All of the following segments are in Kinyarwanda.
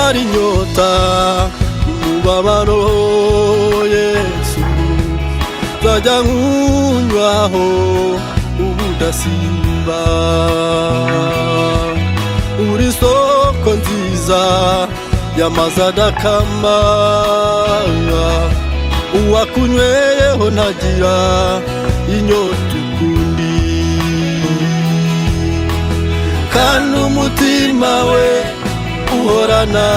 umara inyota umubabaro Yesu nzajya nkunywaho ubudasiba uri soko nziza y'amazi adakama uwakunyweyeho ntagira inyota ukundi kandi umutima we uhorana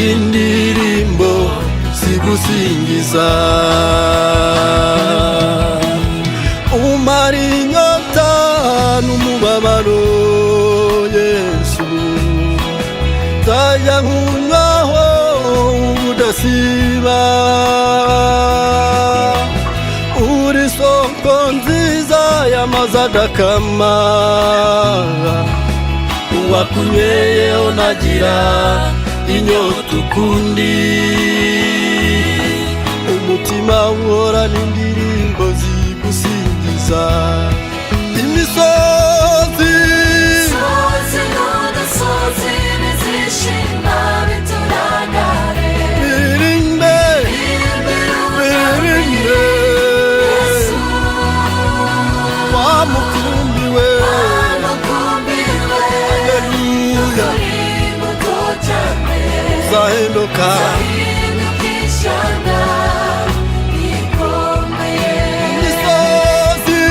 indirimbo zigusingiza umara inyota n'umubabaro Yesu nzajya nkunywaho ubudasiba uri soko nziza y'amazi adakama uwakunyweyeho ntagira inyota ukundi umutima uhorana indirimbo zigusingiza imisozi n'udusozi bizishima biturangare birinde wamukumbiwe haleluya uzahinduka Ishyanga rikomeye imisozi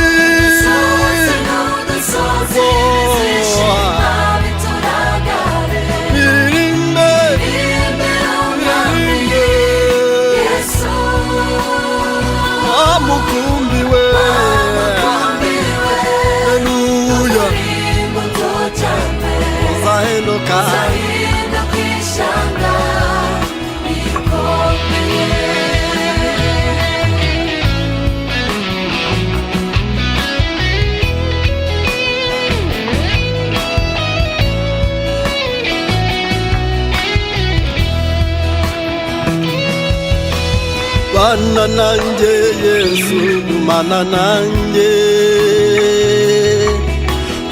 n'udusozi bizishima biturangare birinde Yesu wamukumbiwe haleluya uzahinduka Ishyanga rikomeye bana nanjye Yesu gumana nanjye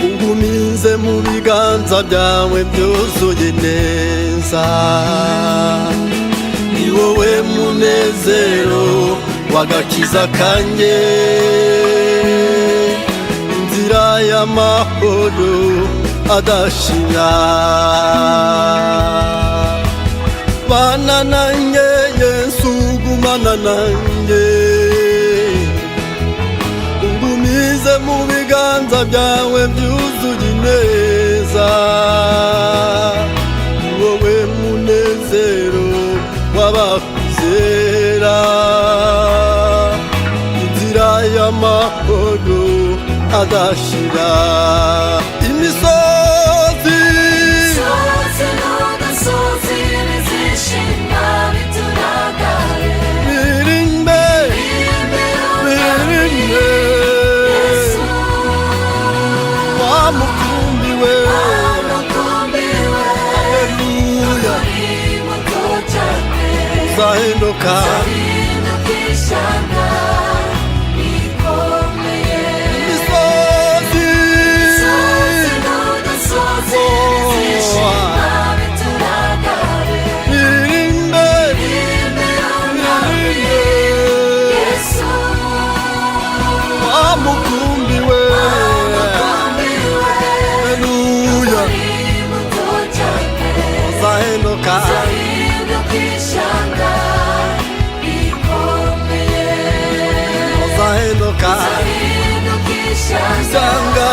ungumize mu biganza byawe byuzuye neza ni wowe munezero w'agakiza kanjye inzira y'amahoro adashira bana nanjye Yesu gumana nanjye ungumize mu biganza byawe byuzuye neza ni wowe munezero w'abakwizera inzira y'amahoro adashira imisozi n'udusozi bizishima biturangare birinde wamukumbiwe haleluya uzahinduka Ishyanga rikomeye imisozi n'udusozi bizishima biturangare birinde Yesu wamukumbiwe haleluya uzahinduka Ishyanga rikomeye uzahinduka Ishyanga Ishyanga